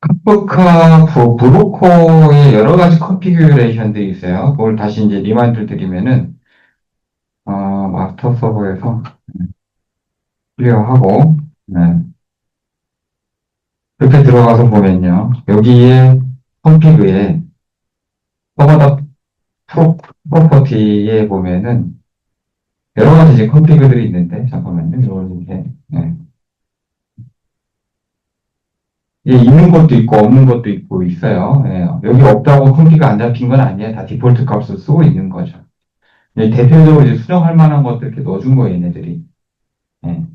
카프카 브로커의 여러 가지 컨피규레이션들이 있어요. 그걸 다시 이제 리마인드 드리면은, 마스터 서버에서 클리어하고, 네. 이렇게 들어가서 보면요. 여기에 컨피그에 서버다 프로퍼티에 보면은 여러 가지 이제 컨피그들이 있는데, 잠깐만요. 이걸 이렇게, 네. 이게 있는 것도 있고 없는 것도 있고 있어요. 예. 여기 없다고 컴피가 안 잡힌 건 아니에요. 다 디폴트 값을 쓰고 있는 거죠. 대표적으로 이제 수정할 만한 것들 이렇게 넣어준 거예요, 얘네들이. 예.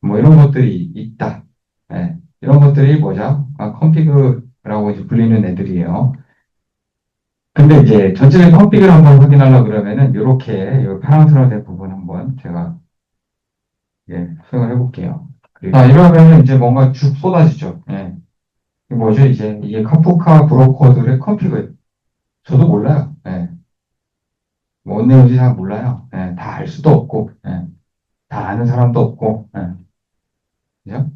뭐 이런 것들이 있다. 예. 이런 것들이 뭐죠? 컴피그라고 이제 불리는 애들이에요. 근데 이제 전체적인 컴피그를 한번 확인하려고 그러면은 이렇게 이 파랑스러운 부분 한번 제가 수정을 해볼게요. 자, 이러면은 이제 뭔가 쭉 쏟아지죠. 예. 이게 뭐죠? 이게 카프카 브로커들의 컴피그. 저도 몰라요. 예. 뭔 내용인지 잘 몰라요. 예. 다 알 수도 없고, 예. 다 아는 사람도 없고, 예. 그죠?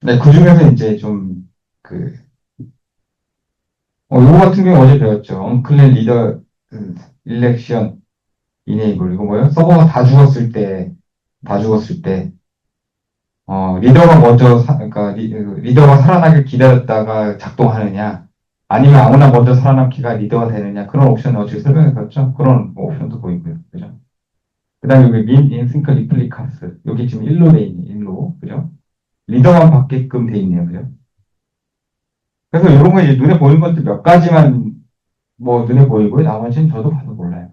네, 그 중에서 이제 좀, 요거 같은 경우 어제 배웠죠. 언클랜 리더, 일렉션, 이네이블. 이거 뭐예요? 서버가 다 죽었을 때, 리더가 먼저, 그러니까 리더가 살아나길 기다렸다가 작동하느냐, 아니면 아무나 먼저 살아남기가 리더가 되느냐, 그런 옵션을 어떻게 설명했었죠? 그런 옵션도 보이고요. 그죠? 그 다음에 여기 인싱크 리플리카스. 여기 지금 1로 돼 있네, 1로. 그죠? 리더만 받게끔 돼 있네요. 그죠? 그래서 이런 거 이제 눈에 보이는 것도 몇 가지만 뭐 눈에 보이고요. 나머지는 저도 봐도 몰라요.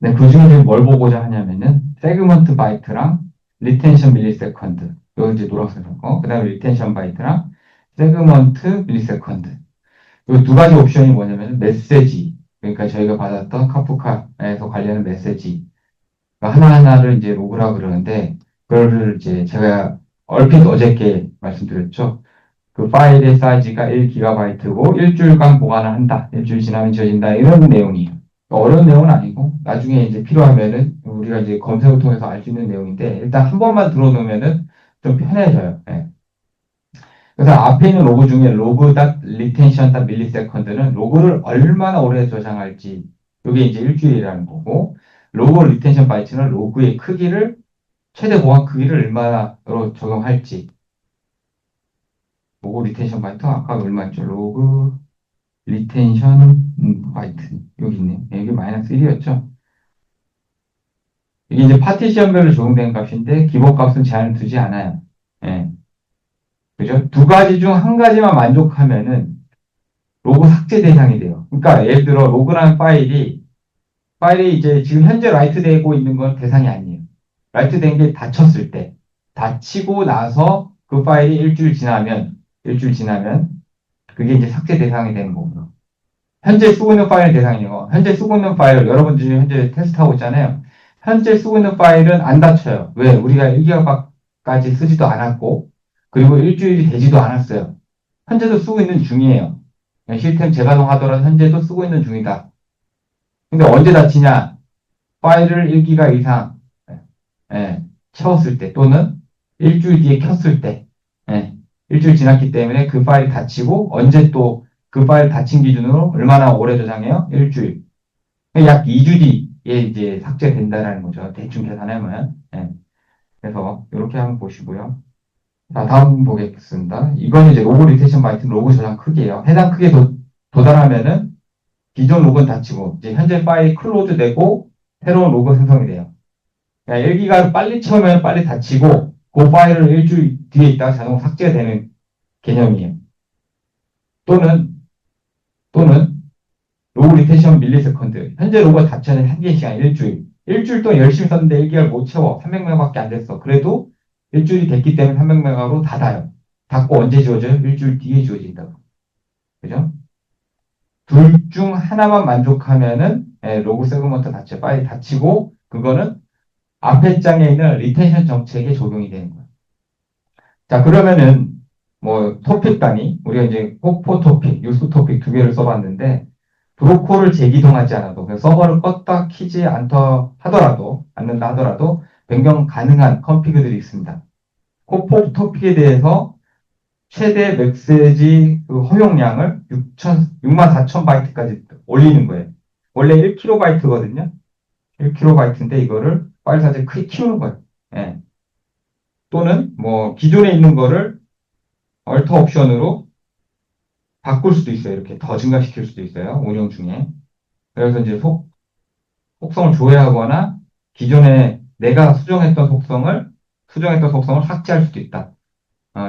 네, 그 중에 지금 뭘 보고자 하냐면은, 세그먼트 바이트랑 리텐션 밀리세컨드. 여기 이제 노란색 거. 그 다음에 리텐션 바이트랑 세그먼트 밀리세컨드. 이 두 가지 옵션이 뭐냐면 메시지. 그러니까 저희가 받았던 카프카에서 관련된 메시지. 하나하나를 이제 로그라 그러는데, 그거를 이제 제가 얼핏 어저께 말씀드렸죠. 그 파일의 사이즈가 1GB고 일주일간 보관을 한다. 일주일 지나면 지워진다. 이런 내용이에요. 어려운 내용은 아니고, 나중에 이제 필요하면은 우리가 이제 검색을 통해서 알 수 있는 내용인데, 일단 한 번만 들어놓으면은 좀 편해져요. 예. 그래서 앞에 있는 로그 중에 로그.retention.milliseconds는 로그를 얼마나 오래 저장할지, 이게 이제 일주일이라는 거고, 로그 리텐션 바이트는 로그의 크기를, 최대 보관 크기를 얼마나로 적용할지, 로그 리텐션 바이트, 아까 얼마였죠? 로그 리텐션 바이트. 여기 있네요. 여기 마이너스 1이었죠? 이게 이제 파티션별로 적용된 값인데, 기본 값은 제한을 두지 않아요. 예. 그죠? 두 가지 중 한 가지만 만족하면은, 로그 삭제 대상이 돼요. 그러니까 예를 들어 로그라는 파일이 이제 지금 현재 라이트 되고 있는 건 대상이 아니에요. 라이트 된 게 닫혔을 때, 닫히고 나서 그 파일이 일주일 지나면 그게 이제 삭제 대상이 되는 거고요. 현재 쓰고 있는 파일은 대상이고, 현재 쓰고 있는 파일을 여러분들이 현재 테스트하고 있잖아요. 현재 쓰고 있는 파일은 안 닫혀요. 왜? 우리가 1기가까지 쓰지도 않았고, 그리고 일주일이 되지도 않았어요. 현재도 쓰고 있는 중이에요. 시스템 재가동하더라도 현재도 쓰고 있는 중이다. 근데 언제 닫히냐? 파일을 1기가 이상 예, 채웠을 때 또는 일주일 뒤에 켰을 때 예, 일주일 지났기 때문에 그 파일이 닫히고 언제 또 그 파일 닫힌 기준으로 얼마나 오래 저장해요? 일주일. 약 2주 뒤에 이제 삭제된다라는 거죠. 대충 계산하면. 예. 그래서 이렇게 한번 보시고요. 자, 다음 보겠습니다. 이건 이제 로그 리테이션 바이트 로그 저장 크기예요. 해당 크기에 도달하면은 기존 로그는 닫히고 이제 현재 파일이 클로즈 되고 새로운 로그 생성이 돼요. 그러니까 1기가를 빨리 채우면 빨리 닫히고 그 파일을 일주일 뒤에 있다가 자동 삭제되는 개념이에요. 또는 또는 로그 리텐션 밀리세컨드. 현재 로그가 닫혀는 한계 시간 일주일. 일주일 동안 열심히 썼는데 1기가를 못 채워. 300메가밖에 안 됐어. 그래도 일주일이 됐기 때문에 300메가로 닫아요. 닫고 언제 지워져요? 일주일 뒤에 지워진다고. 그죠? 둘 중 하나만 만족하면은 로그 세그먼트 닫혀 파일 닫히고 그거는 앞에 장에 있는 리텐션 정책에 적용이 되는 거예요. 자, 그러면은 뭐 토픽 단위 우리가 이제 폭포 토픽, 유스 토픽 두 개를 써봤는데 브로커를 재기동하지 않아도 서버를 껐다 키지 않는다 하더라도 변경 가능한 컨피그들이 있습니다. 폭포 토픽에 대해서 최대 메시지 그 허용량을 64,000바이트까지 올리는 거예요. 원래 1kb거든요. 1kb인데 이거를 파일 사이즈를 크게 키우는 거예요. 예. 또는 뭐 기존에 있는 거를 얼터 옵션으로 바꿀 수도 있어요. 이렇게 더 증가시킬 수도 있어요. 운영 중에. 그래서 이제 속성을 조회하거나 기존에 내가 수정했던 속성을 삭제할 수도 있다.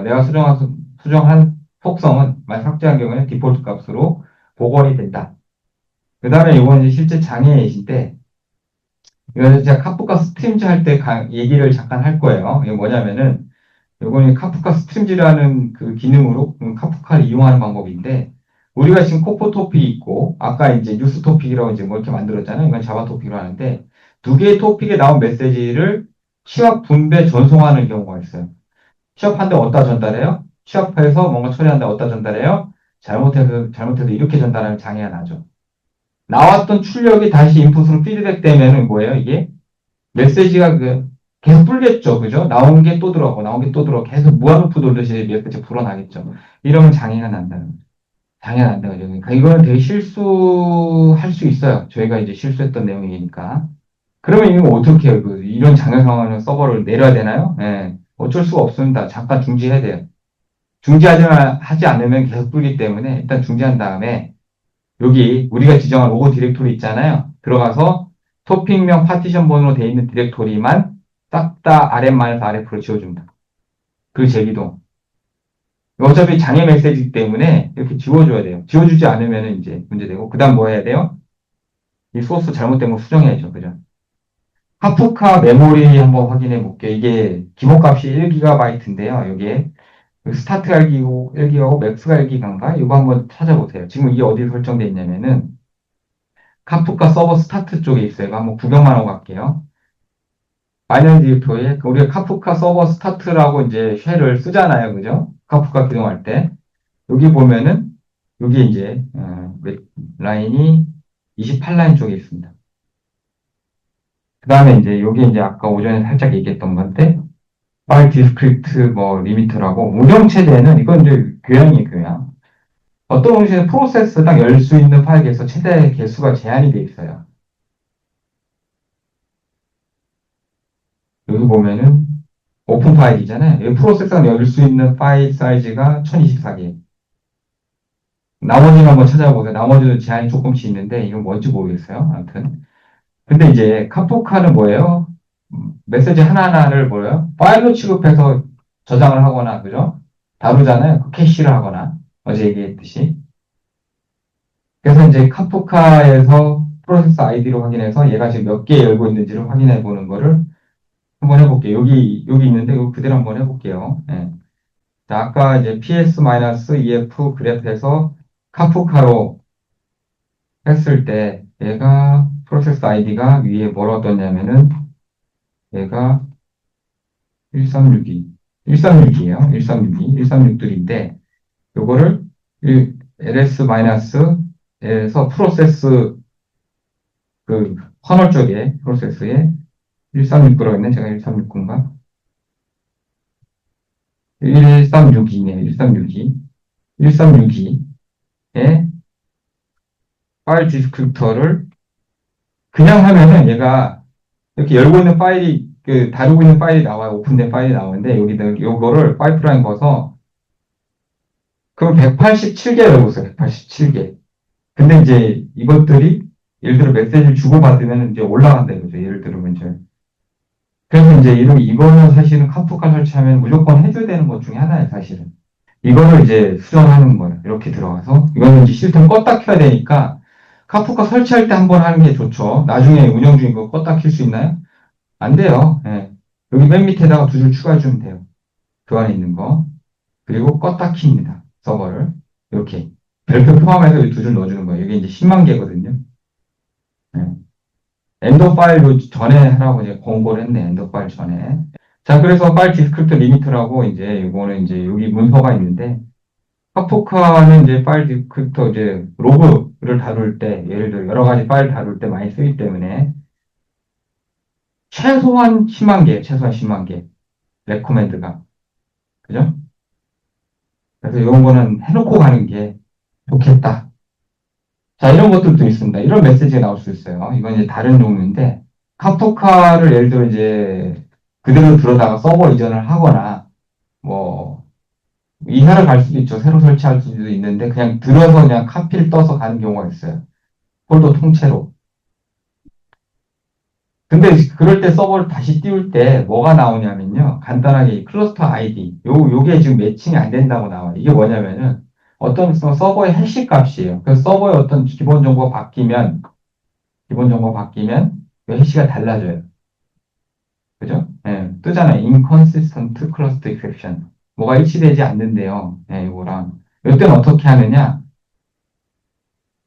내가 수정한 속성은 만약 삭제한 경우에 디폴트 값으로 복원이 된다. 그 다음에 이건 이제 실제 장애이신데, 이거는 제가 카프카 스트림즈 할 때 얘기를 잠깐 할 거예요. 이게 뭐냐면은, 요거는 카프카 스트림즈라는 그 기능으로 카프카를 이용하는 방법인데, 우리가 지금 코코 토픽이 있고, 아까 이제 뉴스 토픽이라고 이제 뭐 이렇게 만들었잖아요. 이건 자바 토픽으로 하는데, 두 개의 토픽에 나온 메시지를 취합, 분배, 전송하는 경우가 있어요. 취업한데 어디다 전달해요? 취업해서 뭔가 처리한데 어디다 전달해요? 잘못해서 이렇게 전달하면 장애가 나죠. 나왔던 출력이 다시 인풋으로 피드백 되면은 뭐예요, 이게? 메시지가 계속 불겠죠. 그죠? 나온 게 또 들어가고, 나온 게 또 들어가고, 계속 무한루프 돌듯이 메시지 불어나겠죠. 이러면 장애가 난다는 거죠. 장애가 난다는 거죠. 그러니까 이거는 되게 실수할 수 있어요. 저희가 이제 실수했던 내용이니까. 그러면 이거 어떻게 해요? 이런 장애 상황은 서버를 내려야 되나요? 예. 어쩔 수가 없습니다. 잠깐 중지해야 돼요. 하지 않으면 계속 불기 때문에 일단 중지한 다음에 여기 우리가 지정한 로고 디렉토리 있잖아요. 들어가서 토픽명 파티션 번호로 되어 있는 디렉토리만 싹 다 RM-RF로 지워줍니다. 그 제기도. 어차피 장애 메시지이기 때문에 이렇게 지워줘야 돼요. 지워주지 않으면 이제 문제되고. 그 다음 뭐 해야 돼요? 이 소스 잘못된 거 수정해야죠. 그죠? 카프카 메모리 한번 확인해 볼게요. 이게 기본값이 1GB인데요. 여기에 스타트가 1기가고 맥스가 1기가인가? 이거 한번 찾아보세요. 지금 이게 어디에 설정되어 있냐면은 카프카 서버 스타트 쪽에 있어요. 이거 한번 구경만 하고 갈게요. 바이너리 디렉토리에 우리가 카프카 서버 스타트라고 이제 쉘을 쓰잖아요. 그죠? 카프카 기동할 때. 여기 보면은 여기 이제 라인이 28라인 쪽에 있습니다. 그 다음에 이제 여기 이제 아까 오전에 살짝 얘기했던 건데 파일 디스크립트 뭐 리미트라고 운영체제는 이건 이제 교양이에요, 교양. 어떤 방식은 프로세스당 열 수 있는 파일 개수 최대 개수가 제한이 돼 있어요. 여기 보면은 오픈 파일이잖아요. 여기 프로세스당 열 수 있는 파일 사이즈가 1024개. 나머지는 한번 찾아보세요. 나머지도 제한이 조금씩 있는데 이건 뭔지 모르겠어요. 아무튼. 근데 이제 카프카는 뭐예요? 메시지 하나하나를 뭐예요? 파일로 취급해서 저장을 하거나, 그죠? 다루잖아요. 캐시를 하거나. 어제 얘기했듯이. 그래서 이제 카프카에서 프로세스 아이디로 확인해서 얘가 지금 몇 개 열고 있는지를 확인해 보는 거를 한번 해볼게요. 여기 있는데 이거 그대로 한번 해볼게요. 예. 자, 아까 이제 PS-EF 그래프에서 카프카로 했을 때 얘가 프로세스 아이디가 위에 뭐라고 떴냐면은 얘가 1362, 1362예요. 1362, 1362인데 요거를 ls-에서 프로세스 그 커널 쪽에 프로세스에 1369라고 했네. 제가 1369인가? 1362네요. 1362. 1362에 파일 디스크립터를 그냥 하면은 얘가 이렇게 열고 있는 파일이 다루고 있는 파일이 나와요. 오픈된 파일이 나오는데 여기다 요거를 파이프라인 거서 그럼 187개 열어보세요. 187개. 근데 이제 이것들이 예를 들어 메시지를 주고받으면 이제 올라간다 이거죠. 예를 들면 이제 그래서 이제 이거는 사실은 카프카 설치하면 무조건 해줘야 되는 것 중에 하나예요, 사실은. 이거를 이제 수정하는 거예요. 이렇게 들어가서. 이거는 이제 시스템 껐다 켜야 되니까 카프카 설치할 때 한번 하는 게 좋죠. 나중에 운영 중인 거 껐다 킬 수 있나요? 안 돼요. 예. 여기 맨 밑에다가 두 줄 추가해주면 돼요. 그 안에 있는 거. 그리고 껐다 킵니다. 서버를. 이렇게. 별표 포함해서 이 두 줄 넣어주는 거예요. 이게 이제 10만 개거든요. 예. 엔더 파일로 전에 하라고 이제 공고를 했네. 엔더 파일 전에. 자, 그래서 파일 디스크립터 리미터라고 이제 이거는 이제 여기 문서가 있는데 카프카는 이제 파일 디스크립터 이제 로그를 다룰 때 예를 들어 여러 가지 파일 다룰 때 많이 쓰기 때문에 최소한 10만 개, 최소한 10만 개 레코멘드가 그죠? 그래서 이런 거는 해놓고 가는 게 좋겠다. 자, 이런 것들도 있습니다. 이런 메시지가 나올 수 있어요. 이건 이제 다른 종류인데, 카프카를 예를 들어 이제 그대로 들어다가 서버 이전을 하거나, 뭐, 이사를 갈 수도 있죠. 새로 설치할 수도 있는데, 그냥 들어서 그냥 카피를 떠서 가는 경우가 있어요. 폴더 통째로. 근데 그럴 때 서버를 다시 띄울 때 뭐가 나오냐면요. 간단하게 이 클러스터 아이디. 요게 지금 매칭이 안 된다고 나와요. 이게 뭐냐면은 어떤 서버의 해시 값이에요. 그래서 서버의 어떤 기본 정보가 바뀌면 그 해시가 달라져요. 그죠? 예, 뜨잖아요. inconsistent cluster exception. 뭐가 일치되지 않는데요. 예, 이거랑. 이때는 어떻게 하느냐?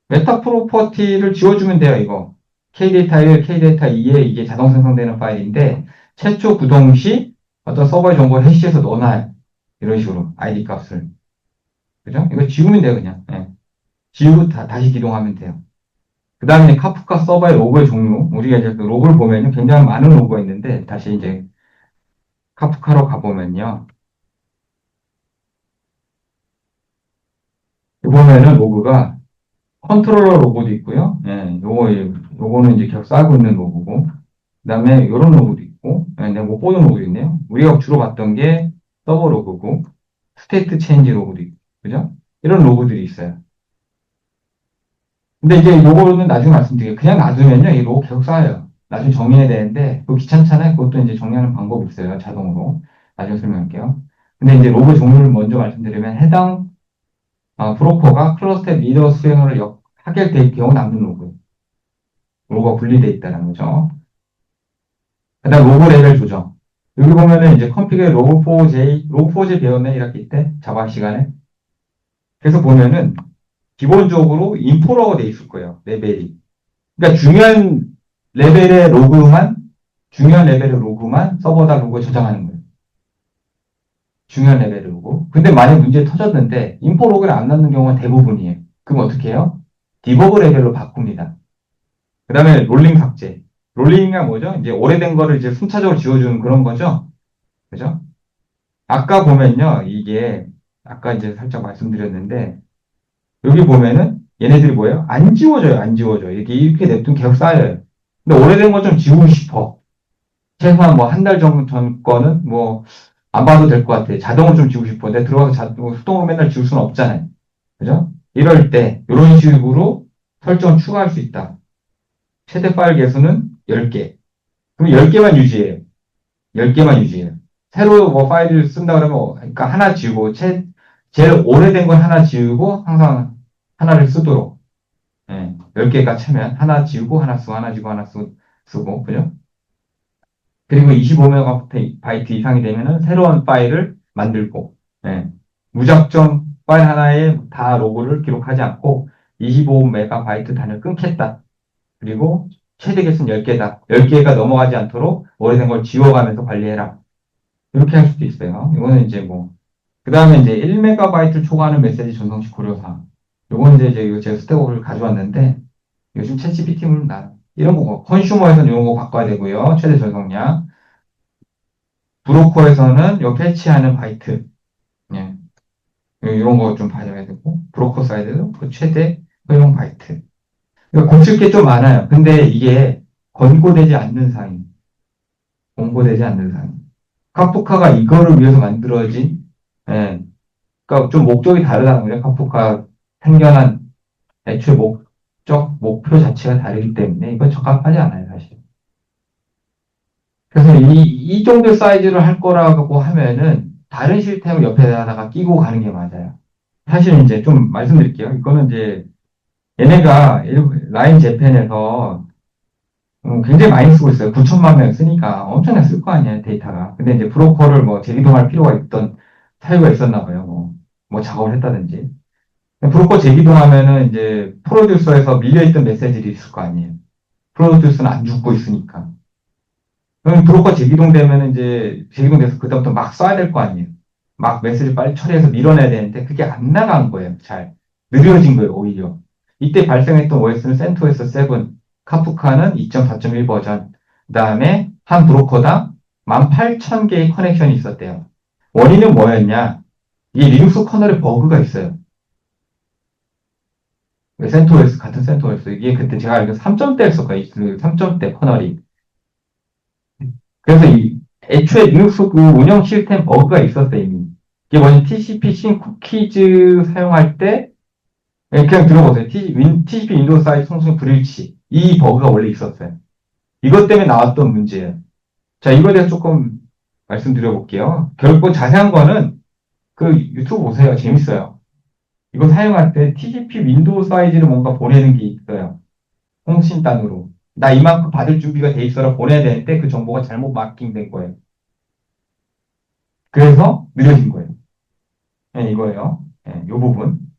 메타 프로퍼티를 지워주면 돼요, 이거. K데이터 1, K데이터 2에 이게 자동 생성되는 파일인데, 최초 구동 시 어떤 서버의 정보를 해시해서 넣어놔요. 이런 식으로, 아이디 값을. 그죠? 이거 지우면 돼요, 그냥. 예. 지우고 다시 기동하면 돼요. 그 다음에 카프카 서버의 로그의 종류. 우리가 이제 그 로그를 보면요. 굉장히 많은 로그가 있는데, 다시 이제 카프카로 가보면요. 여기 보면은 로그가 컨트롤러 로고도 있고요. 예, 요거는 이제 계속 쌓고 있는 로고고. 그 다음에 요런 로고도 있고, 예, 내가 못 보는 로고도 있네요. 우리가 주로 봤던 게 서버 로고고, 스테이트 체인지 로고도 있고, 그죠? 이런 로고들이 있어요. 근데 이제 요거는 나중에 말씀드릴게요. 그냥 놔두면요, 이 로고 계속 쌓여요. 나중에 정리해야 되는데, 그거 귀찮잖아요. 그것도 이제 정리하는 방법이 있어요. 자동으로. 나중에 설명할게요. 근데 이제 로고 종류를 먼저 말씀드리면, 해당 브로커가 클러스터 리더 수행을 하게 될 경우 남는 로그. 로고가 분리되어 있다는 거죠. 그 다음 로고 레벨 조정. 여기 보면은 이제 컴피그의 로그4j 배웠네, 1학기 때, 자바 시간에. 그래서 보면은, 기본적으로 인포로가 돼 있을 거예요, 레벨이. 그러니까 중요한 레벨의 로그만 서버다 로그에 저장하는 거예요. 중요한 레벨의 로그. 근데 만약 문제 터졌는데, 인포 로그를 안 넣는 경우가 대부분이에요. 그럼 어떻게 해요? 디버그 레벨로 바꿉니다. 그 다음에 롤링 삭제. 롤링이 뭐죠? 이제 오래된 거를 이제 순차적으로 지워주는 그런 거죠. 그죠? 아까 보면요, 이게, 아까 이제 살짝 말씀드렸는데, 여기 보면은 얘네들이 뭐예요? 안 지워져요, 안 지워져. 이렇게 냅두면 계속 쌓여요. 근데 오래된 거 좀 지우고 싶어. 최소한 뭐 한 달 정도 전 거는 뭐, 안 봐도 될 것 같아. 자동으로 좀 지우고 싶어. 내가 들어가서 수동으로 맨날 지울 수는 없잖아요. 그죠? 이럴 때, 이런 식으로 설정 추가할 수 있다. 최대 파일 개수는 10개. 그럼 10개만 유지해요. 10개만 유지해요. 새로 뭐 파일을 쓴다 그러면, 그러니까 하나 지우고, 제일 오래된 건 하나 지우고, 항상 하나를 쓰도록. 예, 10개가 차면 하나 지우고, 하나 쓰고, 하나 지우고, 쓰고, 그죠? 그리고 25MB 이상이 되면은 새로운 파일을 만들고, 예, 무작정 파일 하나에 다 로고를 기록하지 않고, 25MB 단위를 끊겠다. 그리고 최대 개수는 10개다. 10개가 넘어가지 않도록 오래된 걸 지워가면서 관리해라. 이렇게 할 수도 있어요. 이거는 이제 뭐, 그 다음에 이제 1MB 초과하는 메시지 전송시 고려사항. 요건 이제 이거 제가 스택오버를 가져왔는데, 요즘 챗GPT 나 이런 거, 컨슈머에서는 이런 거 바꿔야 되고요. 최대 전송량. 브로커에서는 요 패치하는 바이트. 예. 이런 거 좀 봐줘야 되고, 브로커 사이드도 그 최대 허용 바이트. 그러니까 고칠 게 좀 많아요. 근데 이게 권고되지 않는 사항, 권고되지 않는 사항. 카프카가 이거를 위해서 만들어진, 예, 그러니까 좀 목적이 다르다는 거예요. 카프카 생겨난 애초에 목표 자체가 다르기 때문에 이건 적합하지 않아요, 사실. 그래서 이 정도 사이즈를 할 거라고 하면은 다른 시스템을 옆에다가 끼고 가는 게 맞아요. 사실 이제 좀 말씀드릴게요. 이거는 이제 얘네가 라인 재팬에서 굉장히 많이 쓰고 있어요. 9천만 명 쓰니까 엄청나게 쓸 거 아니에요, 데이터가. 근데 이제 브로커를 뭐 재기동할 필요가 있던 사유가 있었나 봐요. 뭐 작업을 했다든지. 브로커 재기동하면은 이제 프로듀서에서 밀려있던 메시지들이 있을 거 아니에요. 프로듀서는 안 죽고 있으니까. 그럼 브로커 재기동되면 이제 재기동돼서 그다음부터 막 써야 될 거 아니에요. 막 메시지 빨리 처리해서 밀어내야 되는데 그게 안 나간 거예요. 잘. 느려진 거예요, 오히려. 이때 발생했던 OS는 센토스 7, 카프카는 2.4.1 버전. 그 다음에 한 브로커당 18,000개의 커넥션이 있었대요. 원인은 뭐였냐? 이게 리눅스 커널에 버그가 있어요. 센토스, 같은 센토스. 이게 그때 제가 알기로 3점대였을 거예요. 3점대 커널이. 그래서 애초에 리눅스 그 운영 시스템 버그가 있었어요, 이미. 이게 뭐냐면 TCP 신 쿠키즈 사용할 때, 그냥 들어보세요. TCP 윈도우 사이트 송송 불일치. 이 버그가 원래 있었어요. 이것 때문에 나왔던 문제예요. 자, 이거에 대해서 조금 말씀드려볼게요. 결국 자세한 거는 그 유튜브 보세요. 재밌어요. 이거 사용할 때 TCP 윈도우 사이즈를 뭔가 보내는 게 있어요. 통신단으로. 나 이만큼 받을 준비가 돼 있어라 보내야 되는데 그 정보가 잘못 마킹된 거예요. 그래서 느려진 거예요. 네, 이거예요. 네, 이 부분.